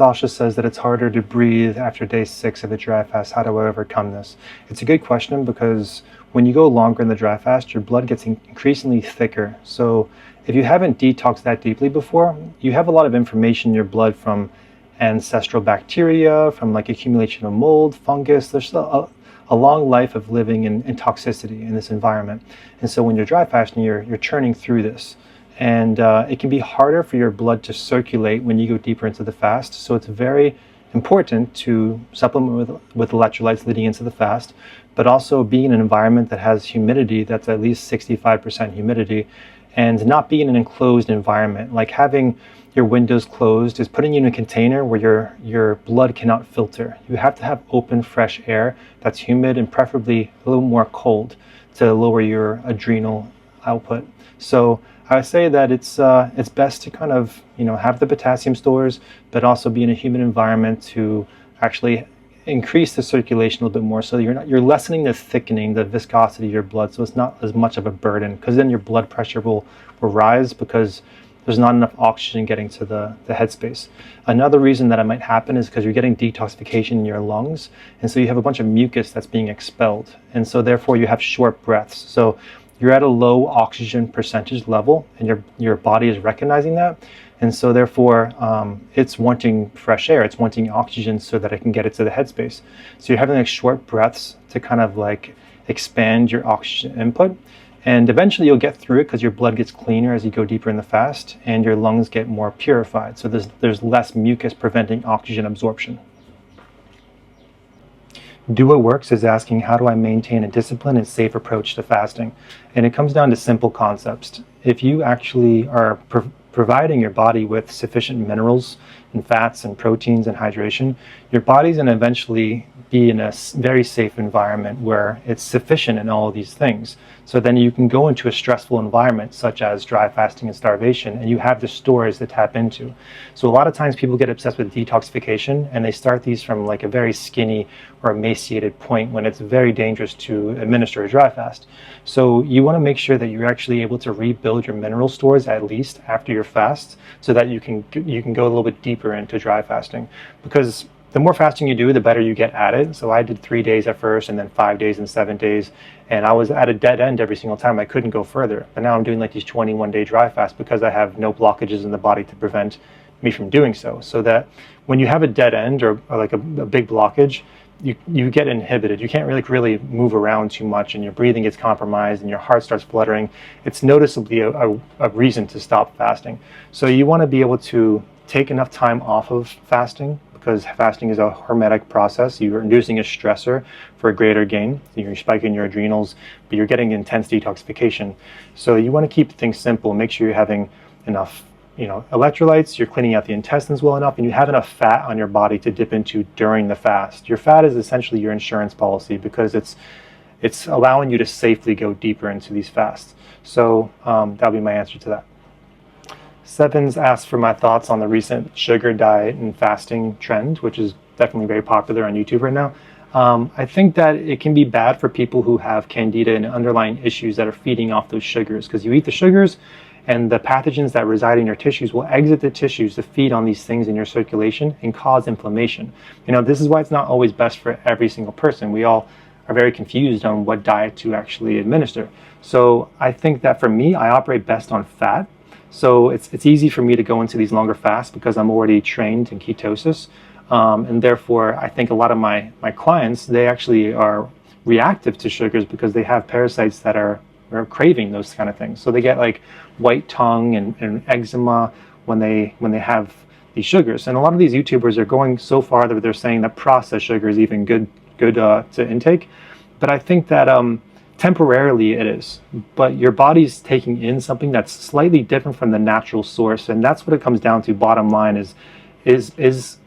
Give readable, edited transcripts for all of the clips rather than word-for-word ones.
Sasha says that it's harder to breathe after day 6 of the dry fast. How do I overcome this? It's a good question because when you go longer in the dry fast, your blood gets increasingly thicker. So if you haven't detoxed that deeply before, you have a lot of information in your blood from ancestral bacteria, from like accumulation of mold, fungus. There's a long life of living in toxicity in this environment. And so when you're dry fasting, you're churning through this. And it can be harder for your blood to circulate when you go deeper into the fast. So it's very important to supplement with electrolytes leading into the fast, but also be in an environment that has humidity that's at least 65% humidity, and not be in an enclosed environment. Like having your windows closed is putting you in a container where your blood cannot filter. You have to have open, fresh air that's humid and preferably a little more cold to lower your adrenal output. So I would say that it's best to kind of, have the potassium stores, but also be in a humid environment to actually increase the circulation a little bit more. So you're lessening the thickening, the viscosity of your blood, so it's not as much of a burden, because then your blood pressure will rise because there's not enough oxygen getting to the headspace. Another reason that it might happen is because you're getting detoxification in your lungs, and so you have a bunch of mucus that's being expelled, and so therefore you have short breaths. So you're at a low oxygen percentage level, and your body is recognizing that, and so therefore it's wanting fresh air, it's wanting oxygen so that it can get it to the headspace. So you're having like short breaths to kind of like expand your oxygen input, and eventually you'll get through it because your blood gets cleaner as you go deeper in the fast, and your lungs get more purified. So there's less mucus preventing oxygen absorption. Do What Works is asking, how do I maintain a disciplined and safe approach to fasting? And it comes down to simple concepts. If you actually are providing your body with sufficient minerals and fats and proteins and hydration, your body's going to eventually be in a very safe environment where it's sufficient in all of these things. So then you can go into a stressful environment such as dry fasting and starvation, and you have the stores to tap into. So a lot of times people get obsessed with detoxification, and they start these from like a very skinny or emaciated point when it's very dangerous to administer a dry fast. So you want to make sure that you're actually able to rebuild your mineral stores at least after your fast, so that you can go a little bit deeper into dry fasting, because the more fasting you do, the better you get at it. So I did 3 days at first, and then 5 days and 7 days, and I was at a dead end every single time. I couldn't go further. But now I'm doing like these 21-day dry fasts because I have no blockages in the body to prevent me from doing so. So that when you have a dead end or like a big blockage, you get inhibited. You can't really move around too much, and your breathing gets compromised, and your heart starts fluttering. It's noticeably a reason to stop fasting. So you want to be able to take enough time off of fasting, because fasting is a hormetic process. You're inducing a stressor for a greater gain. You're spiking your adrenals, but you're getting intense detoxification. So you want to keep things simple. Make sure you're having enough electrolytes, you're cleaning out the intestines well enough, and you have enough fat on your body to dip into during the fast. Your fat is essentially your insurance policy, because it's allowing you to safely go deeper into these fasts. So that'll be my answer to that. Sevens asked for my thoughts on the recent sugar diet and fasting trend, which is definitely very popular on YouTube right now. I think that it can be bad for people who have candida and underlying issues that are feeding off those sugars, because you eat the sugars and the pathogens that reside in your tissues will exit the tissues to feed on these things in your circulation and cause inflammation. This is why it's not always best for every single person. We all are very confused on what diet to actually administer. So I think that for me, I operate best on fat. So it's easy for me to go into these longer fasts because I'm already trained in ketosis. And therefore, I think a lot of my clients, they actually are reactive to sugars because they have parasites that are craving those kind of things. So they get like white tongue and eczema when they have these sugars. And a lot of these YouTubers are going so far that they're saying that processed sugar is even good to intake. But I think that temporarily it is, but your body's taking in something that's slightly different from the natural source, and that's what it comes down to. Bottom line is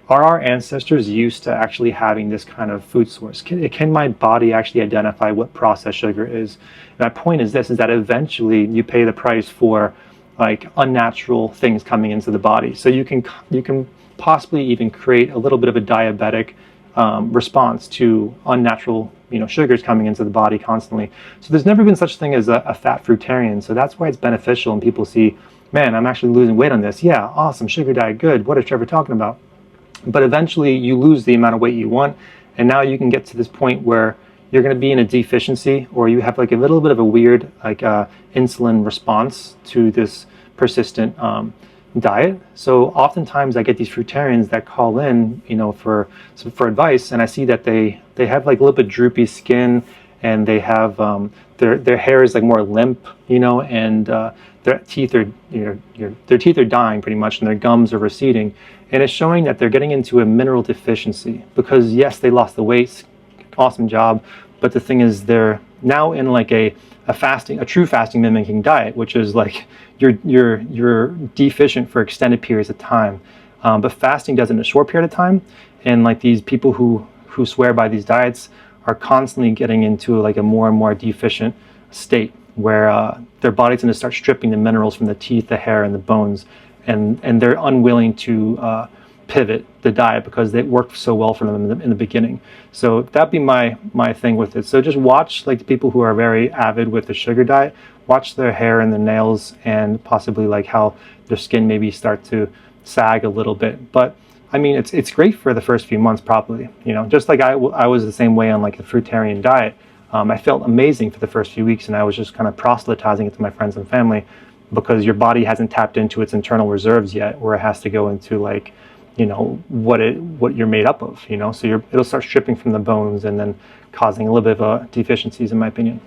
are our ancestors used to actually having this kind of food source? Can my body actually identify what processed sugar is? My point is that eventually you pay the price for like unnatural things coming into the body. So you can possibly even create a little bit of a diabetic response to unnatural sugars coming into the body constantly. So there's never been such thing as a fat fruitarian. So that's why it's beneficial, and people see, man, I'm actually losing weight on this. Yeah, awesome, sugar diet, good. What is Trevor talking about? But eventually you lose the amount of weight you want, and now you can get to this point where you're going to be in a deficiency, or you have like a little bit of a weird insulin response to this persistent diet. So oftentimes I get these fruitarians that call in, for advice, and I see that they have like a little bit droopy skin, and they have their hair is like more limp, and their teeth are their teeth are dying pretty much, and their gums are receding, and it's showing that they're getting into a mineral deficiency, because yes, they lost the weight, awesome job, but the thing is they're now in like a true fasting mimicking diet, which is like you're deficient for extended periods of time, but fasting does it in a short period of time, and like these people who swear by these diets are constantly getting into like a more and more deficient state, where their body's going to start stripping the minerals from the teeth, the hair, and the bones, and they're unwilling to pivot the diet because it worked so well for them in the beginning. So that'd be my thing with it. So just watch like the people who are very avid with the sugar diet, watch their hair and their nails, and possibly like how their skin maybe start to sag a little bit. But I mean, it's great for the first few months, probably. Just like I was the same way on like the fruitarian diet. I felt amazing for the first few weeks, and I was just kind of proselytizing it to my friends and family, because your body hasn't tapped into its internal reserves yet, where it has to go into like, what you're made up of. So it'll start stripping from the bones and then causing a little bit of deficiencies, in my opinion.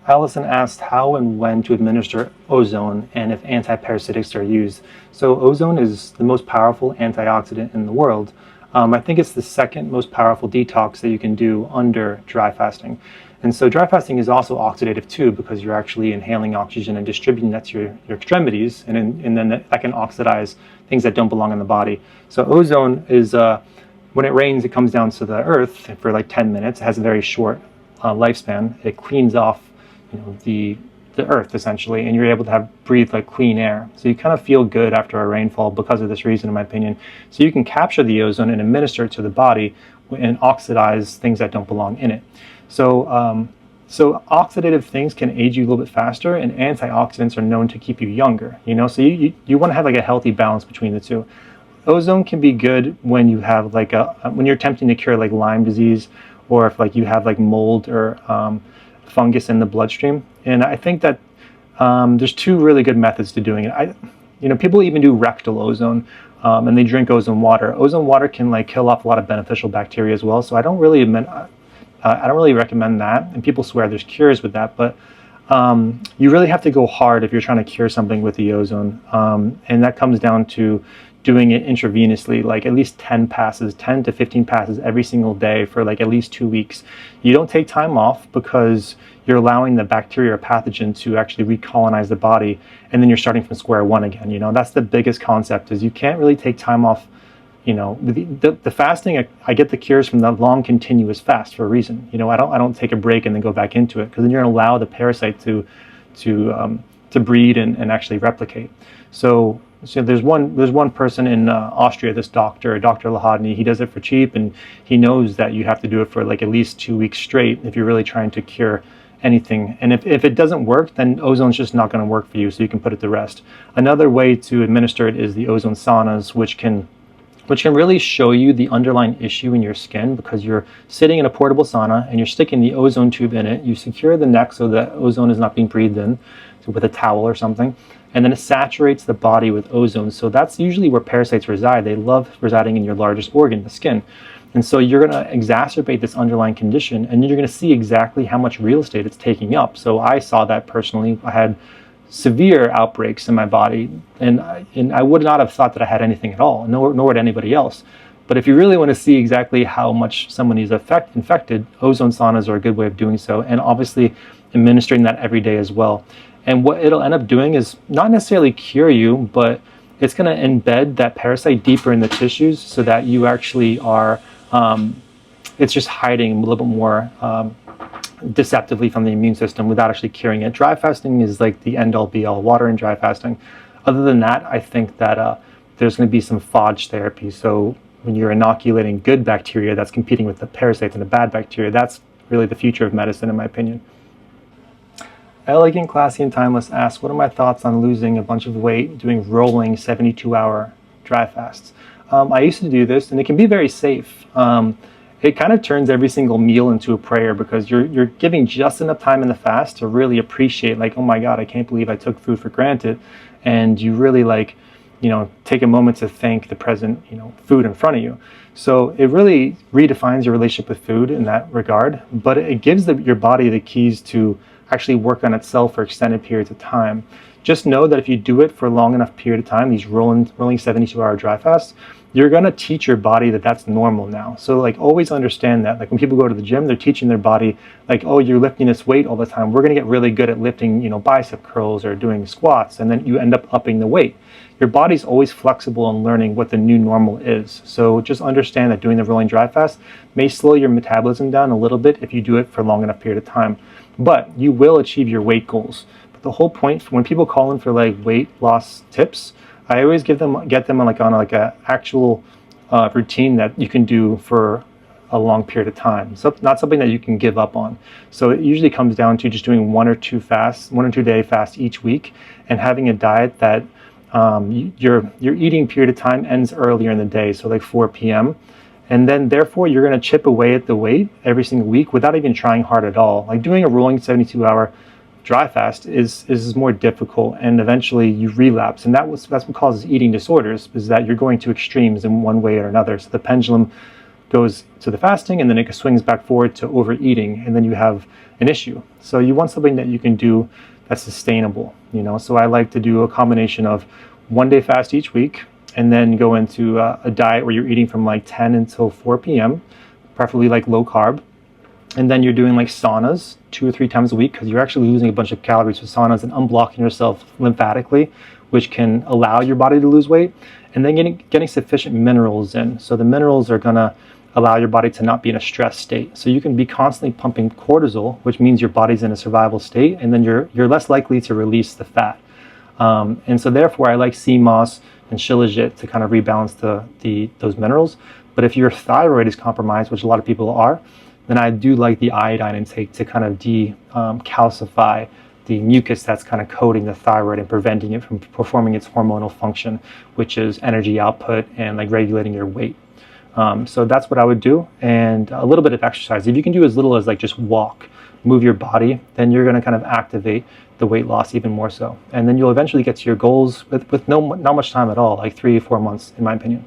Allison asked how and when to administer ozone, and if antiparasitics are used. So ozone is the most powerful antioxidant in the world. I think it's the second most powerful detox that you can do under dry fasting. And so dry fasting is also oxidative too, because you're actually inhaling oxygen and distributing that to your extremities, and then that can oxidize things that don't belong in the body. So ozone is, when it rains, it comes down to the earth for like 10 minutes. It has a very short lifespan. It cleans off the earth essentially, and you're able to breathe like clean air. So you kind of feel good after a rainfall because of this reason, in my opinion. So you can capture the ozone and administer it to the body and oxidize things that don't belong in it. So so oxidative things can age you a little bit faster, and antioxidants are known to keep you younger. So you want to have like a healthy balance between the two. Ozone can be good when you have like when you're attempting to cure like Lyme disease, or if like you have like mold or fungus in the bloodstream. And I think that there's two really good methods to doing it. People even do rectal ozone, and they drink ozone water. Ozone water can like kill off a lot of beneficial bacteria as well. So I don't really recommend that. And people swear there's cures with that, but you really have to go hard if you're trying to cure something with the ozone. And that comes down to doing it intravenously, like at least 10 to 15 passes every single day for like at least 2 weeks. You don't take time off, because you're allowing the bacteria or pathogen to actually recolonize the body, and then you're starting from square one again. That's the biggest concept, is you can't really take time off. The fasting, I get the cures from the long continuous fast for a reason. I don't take a break and then go back into it, because then you're going to allow the parasite to breed and actually replicate. So there's one person in Austria, this Dr. Lahadny. He does it for cheap, and he knows that you have to do it for like at least 2 weeks straight if you're really trying to cure anything. And if it doesn't work, then ozone's just not going to work for you, so you can put it to rest. Another way to administer it is the ozone saunas, which can really show you the underlying issue in your skin, because you're sitting in a portable sauna and you're sticking the ozone tube in it. You secure the neck so that ozone is not being breathed in, so with a towel or something, and then it saturates the body with ozone. So that's usually where parasites reside. They love residing in your largest organ, the skin. And so you're going to exacerbate this underlying condition, and you're going to see exactly how much real estate it's taking up. So I saw that personally. I had severe outbreaks in my body, and I would not have thought that I had anything at all, nor would anybody else. But if you really want to see exactly how much someone is infected, ozone saunas are a good way of doing so, and obviously administering that every day as well. And what it'll end up doing is not necessarily cure you, but it's going to embed that parasite deeper in the tissues, so that you actually are, it's just hiding a little bit more deceptively from the immune system without actually curing it. Dry fasting is like the end-all be-all, water and dry fasting. Other than that, I think that there's going to be some phage therapy. So when you're inoculating good bacteria that's competing with the parasites and the bad bacteria, that's really the future of medicine, in my opinion. Elegant, Classy, and Timeless asks, what are my thoughts on losing a bunch of weight doing rolling 72-hour dry fasts? I used to do this, and it can be very safe. It kind of turns every single meal into a prayer, because you're giving just enough time in the fast to really appreciate, like, oh my God, I can't believe I took food for granted. And you really, like, take a moment to thank the present, food in front of you. So it really redefines your relationship with food in that regard, but it gives your body the keys to actually work on itself for extended periods of time. Just know that if you do it for a long enough period of time, these rolling 72-hour dry fasts, you're going to teach your body that that's normal now. So like, always understand that. Like, when people go to the gym, they're teaching their body, like, oh, you're lifting this weight all the time, we're going to get really good at lifting, bicep curls or doing squats, and then you end up upping the weight. Your body's always flexible in learning what the new normal is. So just understand that doing the rolling dry fast may slow your metabolism down a little bit if you do it for a long enough period of time, but you will achieve your weight goals. But the whole point, when people call in for like weight loss tips, I always get them on a actual routine that you can do for a long period of time. So not something that you can give up on. So it usually comes down to just doing 1 or 2 day fasts each week, and having a diet that your eating period of time ends earlier in the day, so like 4 p.m. And then therefore you're going to chip away at the weight every single week without even trying hard at all. Like, doing a rolling 72-hour dry fast is more difficult, and eventually you relapse, and that's what causes eating disorders, is that you're going to extremes in one way or another. So the pendulum goes to the fasting, and then it swings back forward to overeating, and then you have an issue. So you want something that you can do that's sustainable, So I like to do a combination of 1 day fast each week, and then go into a diet where you're eating from like 10 until 4 p.m., preferably like low carb. And then you're doing like saunas 2 or 3 times a week, because you're actually losing a bunch of calories with saunas and unblocking yourself lymphatically, which can allow your body to lose weight. And then getting sufficient minerals in. So the minerals are going to allow your body to not be in a stress state. So you can be constantly pumping cortisol, which means your body's in a survival state, and then you're less likely to release the fat. And so therefore I like sea moss and shilajit to kind of rebalance those minerals. But if your thyroid is compromised, which a lot of people are, then I do like the iodine intake to kind of calcify the mucus that's kind of coating the thyroid and preventing it from performing its hormonal function, which is energy output and like regulating your weight. So that's what I would do, and a little bit of exercise. If you can do as little as like just walk, move your body, then you're going to kind of activate the weight loss even more so. And then you'll eventually get to your goals with not much time at all, like 3 or 4 months, in my opinion.